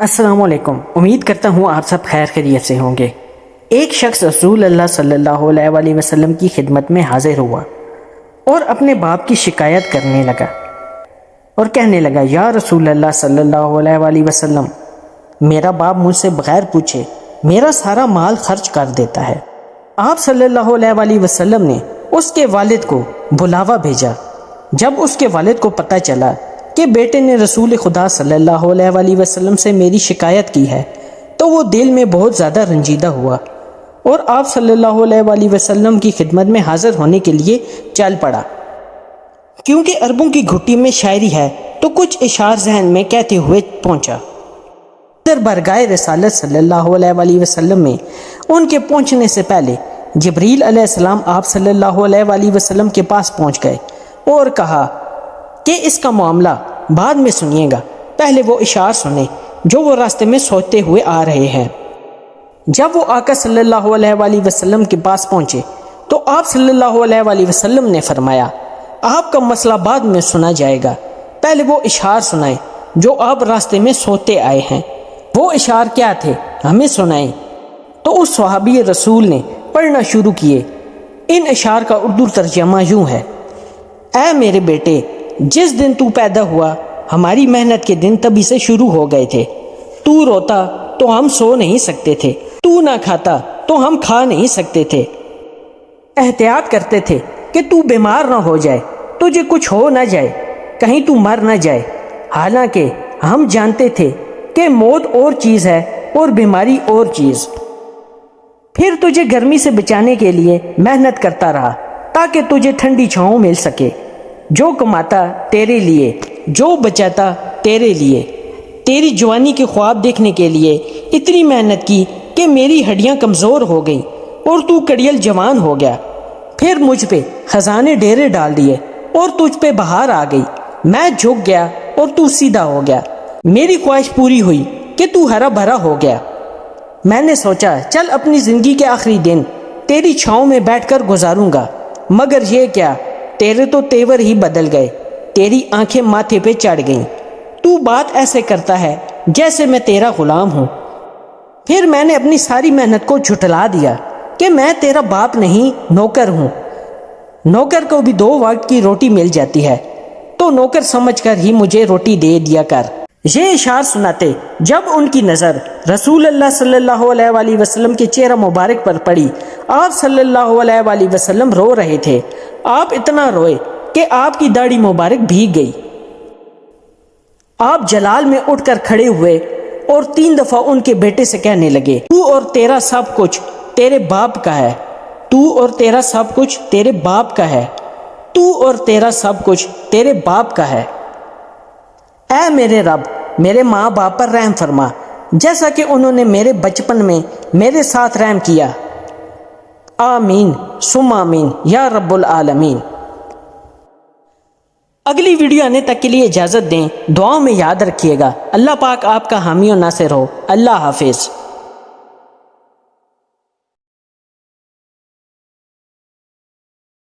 السلام علیکم۔ امید کرتا ہوں آپ سب خیر خیریت سے ہوں گے۔ ایک شخص رسول اللہ صلی اللہ علیہ وآلہ وسلم کی خدمت میں حاضر ہوا اور اپنے باپ کی شکایت کرنے لگا اور کہنے لگا، یا رسول اللہ صلی اللہ علیہ وآلہ وسلم، میرا باپ مجھ سے بغیر پوچھے میرا سارا مال خرچ کر دیتا ہے۔ آپ صلی اللہ علیہ وآلہ وسلم نے اس کے والد کو بلاوا بھیجا۔ جب اس کے والد کو پتہ چلا کہ بیٹے نے رسول خدا صلی اللہ علیہ وآلہ وسلم سے میری شکایت کی ہے تو وہ دل میں بہت زیادہ رنجیدہ ہوا اور آپ صلی اللہ علیہ وآلہ وسلم کی خدمت میں حاضر ہونے کے لیے چل پڑا۔ کیونکہ عربوں کی گھٹی میں شاعری ہے تو کچھ اشعار ذہن میں کہتے ہوئے پہنچا۔ در برگاہ رسالت صلی اللہ علیہ وآلہ وسلم میں ان کے پہنچنے سے پہلے جبریل علیہ السلام آپ صلی اللہ علیہ وآلہ وسلم کے پاس پہنچ گئے اور کہا کہ اس کا معاملہ بعد میں سنیے گا، پہلے وہ اشعار سنیں جو وہ راستے میں سوچتے ہوئے آ رہے ہیں۔ جب وہ آقا صلی اللہ علیہ وآلہ وسلم کے پاس پہنچے تو آپ صلی اللہ علیہ وآلہ وسلم نے فرمایا، آپ کا مسئلہ بعد میں سنا جائے گا، پہلے وہ اشعار سنائیں جو آپ راستے میں سوتے آئے ہیں۔ وہ اشعار کیا تھے ہمیں سنائیں۔ تو اس صحابی رسول نے پڑھنا شروع کیے۔ ان اشعار کا اردو ترجمہ یوں ہے: اے میرے بیٹے، جس دن تو پیدا ہوا ہماری محنت کے دن تبھی سے شروع ہو گئے تھے۔ تو روتا تو ہم سو نہیں سکتے تھے، تو نہ کھاتا تو ہم کھا نہیں سکتے تھے، احتیاط کرتے تھے کہ تو بیمار نہ ہو جائے، تجھے کچھ ہو نہ جائے، کہیں تو مر نہ جائے، حالانکہ ہم جانتے تھے کہ موت اور چیز ہے اور بیماری اور چیز۔ پھر تجھے گرمی سے بچانے کے لیے محنت کرتا رہا تاکہ تجھے ٹھنڈی چھاؤں مل سکے۔ جو کماتا تیرے لیے، جو بچاتا تیرے لیے، تیری جوانی کے خواب دیکھنے کے لیے اتنی محنت کی کہ میری ہڈیاں کمزور ہو گئیں اور تو کڑیل جوان ہو گیا۔ پھر مجھ پہ خزانے ڈیرے ڈال دیے اور تجھ پہ بہار آ گئی، میں جھک گیا اور تو سیدھا ہو گیا۔ میری خواہش پوری ہوئی کہ تو ہرا بھرا ہو گیا۔ میں نے سوچا چل اپنی زندگی کے آخری دن تیری چھاؤں میں بیٹھ کر گزاروں گا، مگر یہ کیا، تیرے تو تیور ہی بدل گئے، تیری آنکھیں ماتھے پہ چڑھ گئیں، تو بات ایسے کرتا ہے جیسے میں تیرا غلام ہوں۔ پھر میں نے اپنی ساری محنت کو جھٹلا دیا کہ میں تیرا باپ نہیں، نوکر ہوں۔ نوکر کو بھی 2 وقت کی روٹی مل جاتی ہے تو نوکر سمجھ کر ہی مجھے روٹی دے دیا کر۔ یہ اشعار سناتے جب ان کی نظر رسول اللہ صلی اللہ علیہ وآلہ وسلم کے چہرہ مبارک پر پڑی، آپ صلی اللہ علیہ وآلہ وسلم رو رہے تھے۔ آپ اتنا روئے کہ آپ کی داڑھی مبارک بھیگ گئی۔ آپ جلال میں اٹھ کر کھڑے ہوئے اور 3 دفعہ ان کے بیٹے سے کہنے لگے، تو اور تیرا سب کچھ تیرے باپ کا ہے، تو اور تیرا سب کچھ تیرے باپ کا ہے، تو اور تیرا سب کچھ تیرے باپ کا ہے۔ اے میرے رب، میرے ماں باپ پر رحم فرما جیسا کہ انہوں نے میرے بچپن میں میرے ساتھ رحم کیا۔ آمین ثم آمین یا رب العالمین۔ اگلی ویڈیو آنے تک کے لیے اجازت دیں، دعاؤں میں یاد رکھیے گا۔ اللہ پاک آپ کا حامی و ناصر ہو۔ اللہ حافظ۔